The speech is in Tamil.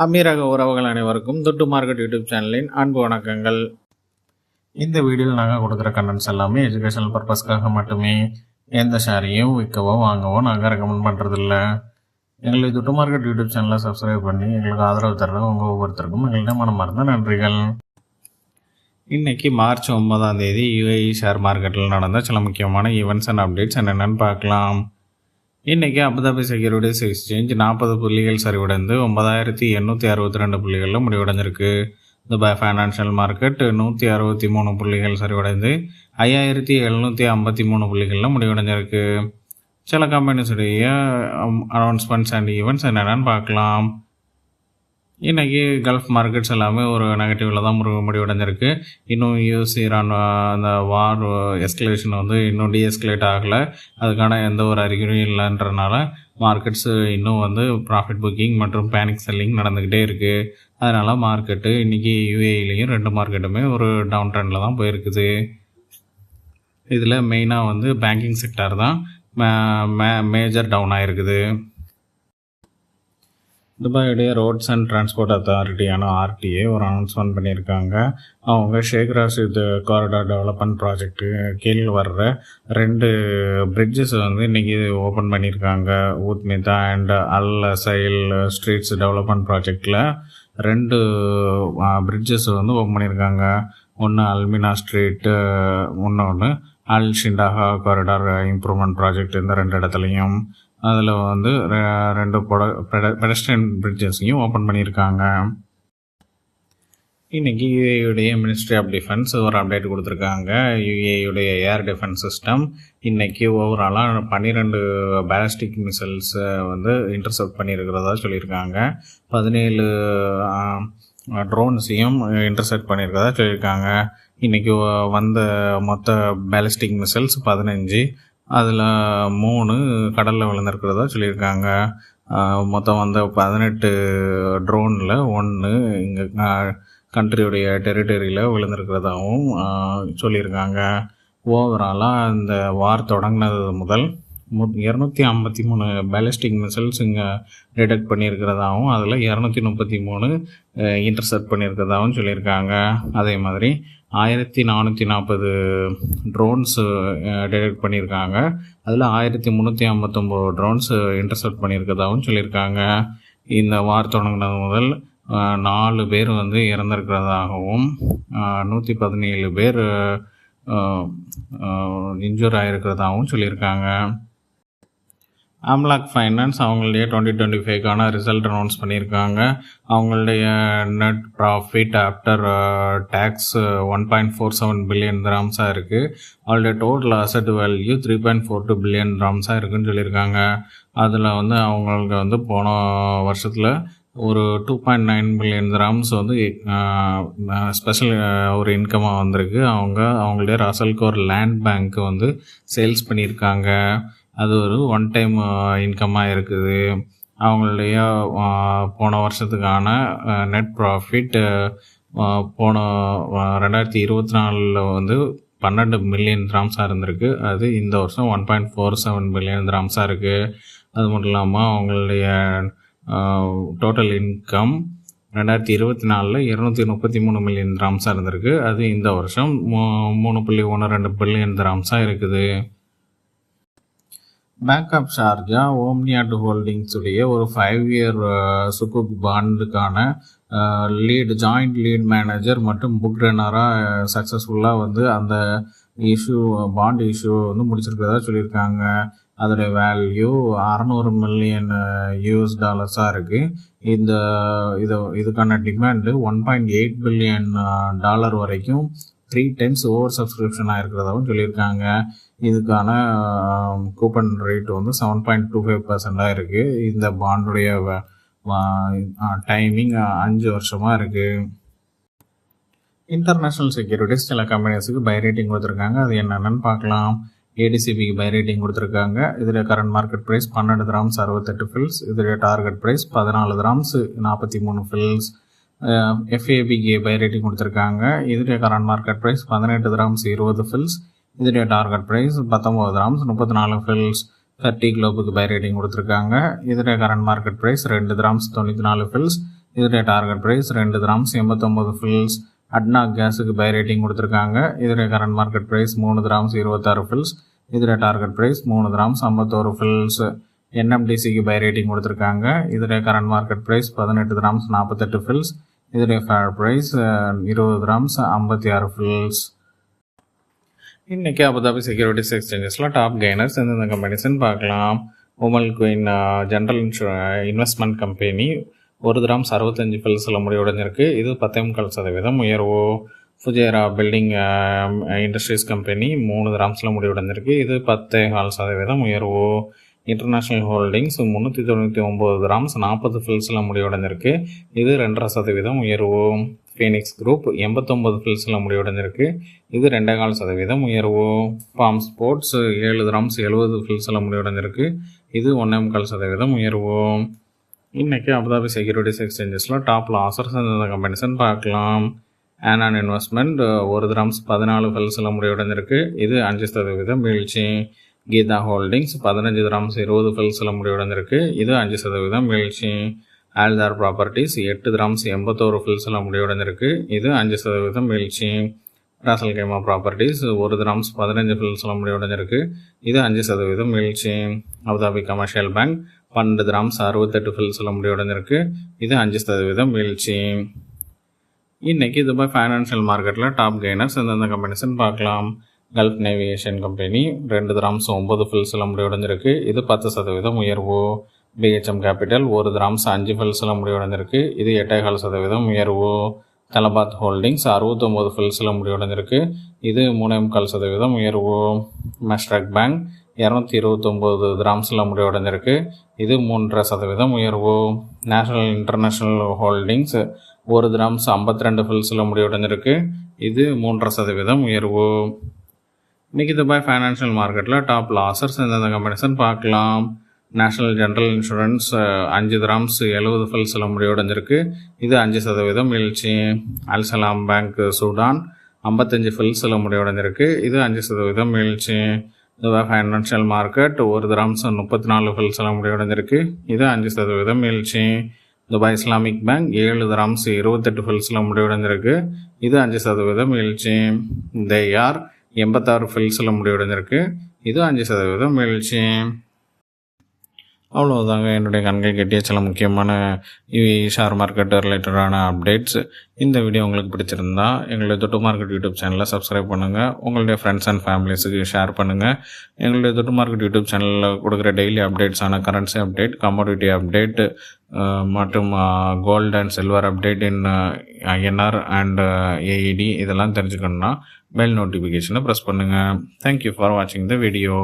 அமீரக உறவுகள் அனைவருக்கும் துட்டு மார்க்கெட் யூடியூப் சேனலின் அன்பு வணக்கங்கள். இந்த வீடியோவில் நாங்கள் கொடுக்குற கண்டென்ட்ஸ் எல்லாமே எஜுகேஷனல் பர்பஸ்க்காக மட்டுமே. எந்த ஷேரையும் விற்கவோ வாங்கவோ நாங்கள் ரெக்கமெண்ட் பண்ணுறதில்ல. எங்களுக்கு துட்டு மார்க்கெட் யூடியூப் சேனலை சப்ஸ்கிரைப் பண்ணி எங்களுக்கு ஆதரவு தர்ற உங்கள் ஒவ்வொருத்தருக்கும் எங்கள்கிட்ட மனமார்ந்த நன்றிகள். இன்றைக்கி மார்ச் 9 யுஏஇ ஷேர் மார்க்கெட்டில் நடந்த சில முக்கியமான ஈவெண்ட்ஸ் அண்ட் அப்டேட்ஸ் என்னென்னு பார்க்கலாம். இன்றைக்கி அபுதாபி செக்யூரிட்டிஸ் எக்ஸ்சேஞ்ச் 40 புள்ளிகள் சரிவடைந்து 9862 புள்ளிகளில் முடிவடைஞ்சிருக்கு. துபாய் ஃபைனான்ஷியல் மார்க்கெட் 163 புள்ளிகள் சரிவடைந்து 5753 புள்ளிகளில் முடிவடைஞ்சிருக்கு. சில கம்பெனிஸுடைய அனௌன்ஸ்மெண்ட்ஸ் அண்ட் ஈவெண்ட்ஸ் என்னென்னு பார்க்கலாம். இன்றைக்கி கல்ஃப் மார்க்கெட்ஸ் எல்லாமே ஒரு நெகட்டிவில் தான் முடிவடைஞ்சிருக்கு. இன்னும் யூஎஸ் ஈரான் அந்த வார் எஸ்கலேஷன் இன்னும் டீஎஸ்கலேட் ஆகலை. அதுக்கான எந்த ஒரு அறிகுறியும் இல்லைன்றனால மார்க்கெட்ஸு இன்னும் ப்ராஃபிட் புக்கிங் மற்றும் பேனிக் செல்லிங் நடந்துக்கிட்டே இருக்குது. அதனால் மார்க்கெட்டு இன்றைக்கி யுஏஇலையும் 2 மார்க்கெட்டுமே ஒரு டவுன் ட்ரெண்டில் தான் போயிருக்குது. இதில் மெயினாக பேங்கிங் செக்டார் தான் மேஜர் டவுன் ஆகிருக்குது. துபாயுடைய ரோட்ஸ் அண்ட் டிரான்ஸ்போர்ட் அத்தாரிட்டியான ஆர்டிஏ ஒரு அனௌன்ஸ்மெண்ட் பண்ணியிருக்காங்க. அவங்க ஷேக் ராஷித் காரிடார் டெவலப்மெண்ட் ப்ராஜெக்ட்டு கீழே வர்ற 2 பிரிட்ஜஸ் இன்றைக்கி ஓப்பன் பண்ணியிருக்காங்க. ஊத்மிதா அண்ட் அல் சைல் ஸ்ட்ரீட்ஸ் டெவலப்மெண்ட் ப்ராஜெக்டில் 2 பிரிட்ஜஸ் ஓப்பன் பண்ணியிருக்காங்க. ஒன்று அல்மினா ஸ்ட்ரீட்டு, இன்னொன்று அல் ஷிண்டாஹா காரிடார் இம்ப்ரூவ்மெண்ட் ப்ராஜெக்ட். இந்த 2 இடத்துலையும் அதில் 2 பெடஸ்ட்ரியன் பிரிட்ஜஸையும் ஓப்பன் பண்ணியிருக்காங்க. இன்றைக்கி யுஏயுடைய மினிஸ்ட்ரி ஆஃப் டிஃபென்ஸ் ஒரு அப்டேட் கொடுத்துருக்காங்க. யுஏயுடைய ஏர் டிஃபென்ஸ் சிஸ்டம் இன்றைக்கி ஓவராலாக 12 பேலஸ்டிக் மிசைல்ஸை இன்டர்செப்ட் பண்ணியிருக்கிறதா சொல்லியிருக்காங்க. 17 ட்ரோன்ஸையும் இன்டர்செப்ட் பண்ணியிருக்கிறதா சொல்லியிருக்காங்க. இன்றைக்கி வந்த மொத்த பேலஸ்டிக் மிசைல்ஸ் 15. அதில் 3 கடலில் விழுந்திருக்கிறதா சொல்லியிருக்காங்க. மொத்தம் 18 ட்ரோனில் 1 இங்கே கண்ட்ரியுடைய டெரிட்டரியில் விழுந்திருக்கிறதாகவும் சொல்லியிருக்காங்க. ஓவராலாக இந்த வார் தொடங்கினது முதல் 253 பேலிஸ்டிக் மிசைல்ஸ் இங்கே டிடெக்ட் பண்ணியிருக்கிறதாகவும் அதில் 233 இன்டர்செப்ட் பண்ணியிருக்கிறதாகவும் சொல்லியிருக்காங்க. அதே மாதிரி 1440 ட்ரோன்ஸ் டிடெக்ட் பண்ணியிருக்காங்க. அதில் 1359 ட்ரோன்ஸ் இன்டர்செப்ட் பண்ணியிருக்கிறதாகவும் சொல்லியிருக்காங்க. இந்த வார் தொடங்கினது முதல் 4 பேர் இறந்திருக்கிறதாகவும் 117 பேர் இன்ஜூர் ஆகிருக்கிறதாகவும் சொல்லியிருக்காங்க. அம்லாக் ஃபைனான்ஸ் அவங்களுடைய 2025க்கான ரிசல்ட் அனௌன்ஸ் பண்ணியிருக்காங்க. அவங்களுடைய net profit after tax 1.47 billion திராம்ஸாக இருக்குது. அவங்களுடைய டோட்டல் அசட் வேல்யூ 3.42 பில்லியன் திராம்ஸாக இருக்குதுன்னு சொல்லியிருக்காங்க. அதில் அவங்களுக்கு போன வருஷத்தில் ஒரு 2.9 பில்லியன் திராம்ஸ் ஸ்பெஷல் ஒரு இன்கமாக வந்திருக்கு. அவங்களுடைய ரசல்கோர் லேண்ட் பேங்க்கு சேல்ஸ் பண்ணியிருக்காங்க. அது ஒரு ஒன் டைம் இன்கமாக இருக்குது. அவங்களுடைய போன வருஷத்துக்கான நெட் ப்ராஃபிட் போன 2024 12 மில்லியன் திராம்ஸாக இருந்திருக்கு. அது இந்த வருஷம் 1.47 பில்லியன் திராம்ஸாக இருக்குது. அது மட்டும் இல்லாமல் அவங்களுடைய டோட்டல் இன்கம் 2024 233 மில்லியன் திராம்ஸாக இருந்திருக்கு. அது இந்த வருஷம் 3.12 பில்லியன் திராம்ஸாக இருக்குது. பேங்க் ஆஃப் ஷார்ஜா ஓம்னியாட் ஹோல்டிங்ஸுடைய ஒரு 5-இயர் சுகுக் பாண்டுக்கான ஜாயிண்ட் லீட் மேனேஜர் மற்றும் புக் ரன்னராக சக்ஸஸ்ஃபுல்லாக அந்த பாண்ட் இஷ்யூ முடிச்சிருக்கிறதா சொல்லியிருக்காங்க. அதோடைய வேல்யூ $600 மில்லியன் இருக்குது. இதுக்கான டிமாண்டு $1.8 பில்லியன் வரைக்கும் 3 times ஓவர் சப்ஸ்கிரிப்ஷன் ஆகிருக்கிறதாகவும் சொல்லியிருக்காங்க. இதுக்கான கூப்பன் ரேட் 7.25% இருக்குது. இந்த பாண்டுடைய டைமிங் 5 வருஷமாக இருக்குது. இன்டர்நேஷ்னல் செக்யூரிட்டிஸ் சில கம்பெனிஸுக்கு பை ரேட்டிங் கொடுத்துருக்காங்க. அது என்னென்னு பார்க்கலாம். ஏடிசிபிக்கு பை ரேட்டிங் கொடுத்துருக்காங்க. இதில் current market price 12 dirhams 68 fils. இதில் டார்கெட் ப்ரைஸ் 14 திராம்ஸ் 43 ஃபில்ஸ். எஃப்ஏபிக்கு பை ரேட்டிங் கொடுத்துருக்காங்க. இதோடைய current market price 18 dirhams 20 fils. இதோடைய டார்கெட் ப்ரைஸ் 19 திராம்ஸ் 34 ஃபில்ஸ். 30 குளோபுக்கு பை ரேட்டிங் கொடுத்துருக்காங்க. இதோடைய current market price 2 dirhams 94 fils. இதோடைய டார்கெட் ப்ரைஸ் 2 கிராம்ஸ் 89 ஃபில்ஸ். அட்னா கேஸுக்கு பை ரேட்டிங் கொடுத்துருக்காங்க. இதோடைய current market price 3 dirhams 26 fils. இதோடைய டார்கெட் ப்ரைஸ் 3 கிராம்ஸ் 51 ஃபில்ஸ். என்எம்டிசிக்கு பை ரேட்டிங் கொடுத்துருக்காங்க. இதோடைய current market price 18 dirhams 48 fils. இதோடைய ஃபேர் ப்ரைஸ் 20 கிராம்ஸ் 56 ஃபில்ஸ். இன்றைக்கி அபுதாபி செக்யூரிட்டிஸ் எக்ஸ்சேஞ்சஸில் டாப் கெய்னர்ஸ் எந்தெந்த கம்பெனிஸ்ன்னு பார்க்கலாம். Umm Al Qaiwain general investment company 1 dirhams 65 ஃபில்ஸில் முடிவடைஞ்சிருக்கு. இது 10.25% உயர்வு. ஃபுஜேரா பில்டிங் இண்டஸ்ட்ரீஸ் கம்பெனி 3 கிராம்ஸில் முடிவடைஞ்சிருக்கு. இது 10.4% உயர்வு. இன்டர்நேஷ்னல் ஹோல்டிங்ஸ் 399 கிராம்ஸ் 40 ஃபில்ஸில் முடிவடைஞ்சிருக்கு. இது 2.5% உயர்வு. ஃபீனிக்ஸ் குரூப் 89 ஃபில்ஸில் முடிவடைஞ்சிருக்கு. இது 2.25% உயர்வு. பாம் ஸ்போர்ட்ஸ் 7 கிராம்ஸ் 70 ஃபில்ஸில் முடிவடைஞ்சிருக்கு. இது 1.25% உயர்வு. இன்றைக்கி அபுதாபி செக்யூரிட்டிஸ் எக்ஸ்சேஞ்சஸில் டாப் லாசர்ஸ் எந்தெந்த கம்பெனிஸ்ன்னு பார்க்கலாம். ஆனான் இன்வெஸ்ட்மெண்ட் 1 கிராம்ஸ் 14 ஃபில்ஸில் முடிவடைஞ்சிருக்கு. இது 5% வீழ்ச்சி. கீதா ஹோல்டிங்ஸ் 15 கிராம்ஸ் 20 ஃபில்ஸில் முடிவடைஞ்சிருக்கு. இது 5% வீழ்ச்சி. ஆல்தார் ப்ராப்பர்ட்டிஸ் 8 கிராம்ஸ் 81 ஃபில்ஸில் முடிவடைஞ்சிருக்கு. இது 5% வீழ்ச்சி. ராசல் கைமா ப்ராப்பர்ட்டிஸ் 1 கிராம்ஸ் 15 ஃபில்ஸில் முடிவடைஞ்சிருக்கு. இது 5% வீழ்ச்சி. அபுதாபி கமர்ஷியல் பேங்க் 12 கிராம்ஸ் 68 ஃபில்ஸில் முடிவடைஞ்சிருக்கு. இது 5% வீழ்ச்சி. இன்றைக்கி துபாய் ஃபைனான்ஷியல் மார்க்கெட்டில் டாப் கெய்னர்ஸ் எந்தெந்த கம்பெனிஸ்ன்னு பார்க்கலாம். கல்ஃப் நேவிகேஷன் கம்பெனி 2 கிராம்ஸ் 9 ஃபில்ஸில் முடிவடைஞ்சிருக்கு. இது 10% உயர்வு. பிஹெச்எம் கேபிட்டல் 1 கிராம்ஸ் 5 ஃபில்ஸில் முடிவடைஞ்சிருக்கு. இது 8.25% உயர்வு. தலபாத் ஹோல்டிங்ஸ் 69 ஃபில்ஸில் முடிவடைஞ்சிருக்கு. இது 3.25% உயர்வு. மஸ்ட்ரக் பேங்க் 229 கிராம்ஸில் முடிவடைஞ்சிருக்கு. இது 3.5% உயர்வு. நேஷனல் இன்டர்நேஷ்னல் ஹோல்டிங்ஸ் 1 கிராம்ஸ் 52 ஃபில்ஸில் முடிவடைஞ்சிருக்கு. இது 3.5% உயர்வு. இன்றைக்கி துபாய் ஃபைனான்ஷியல் மார்க்கெட்டில் டாப் லாசர்ஸ் எந்தெந்த கம்பெனிஸ்ன்னு பார்க்கலாம். நேஷனல் ஜென்ரல் இன்சூரன்ஸ் 5 கிராம்ஸ் 70 ஃபில்ஸில் முடிவடைஞ்சிருக்கு. இது 5% வீழ்ச்சி. அல்சலாம் பேங்க் சூடான் 55 ஃபில்ஸில் முடிவடைஞ்சிருக்கு. இது 5% வீழ்ச்சி. துபாய் ஃபைனான்ஷியல் மார்க்கெட் 1 கிராம்ஸ் 34 ஃபில்ஸில் முடிவடைஞ்சிருக்கு. இது 5% வீழ்ச்சி. துபாய் இஸ்லாமிக் பேங்க் 7 கிராம்ஸ் 28 ஃபில்ஸில் முடிவடைஞ்சிருக்கு. இது 5% வீழ்ச்சி. தேயார் 86 ஃபில்ஸில் முடிவடைஞ்சிருக்கு. இது 5% வீழ்ச்சி. அவ்வளோதாங்க என்னுடைய கண்கள் கெட்டிய சில முக்கியமான ஷேர் மார்க்கெட் ரிலேட்டடான அப்டேட்ஸ். இந்த வீடியோ உங்களுக்கு பிடிச்சிருந்தா எங்களுடைய தொட்டு மார்க்கெட் யூடியூப் சேனலை சப்ஸ்கிரைப் பண்ணுங்கள். உங்களுடைய ஃப்ரெண்ட்ஸ் அண்ட் ஃபேமிலிஸுக்கு ஷேர் பண்ணுங்கள். எங்களுடைய தொட்டு மார்க்கெட் யூடியூப் சேனலில் கொடுக்குற டெய்லி அப்டேட்ஸான கரன்சி அப்டேட், கமோடிட்டி அப்டேட் மற்றும் gold and silver update in INR and AED இதெல்லாம் தெரிஞ்சுக்கணுன்னா பெல் நோட்டிஃபிகேஷனை ப்ரெஸ் பண்ணுங்கள். தேங்க்யூ ஃபார் வாட்சிங் த வீடியோ.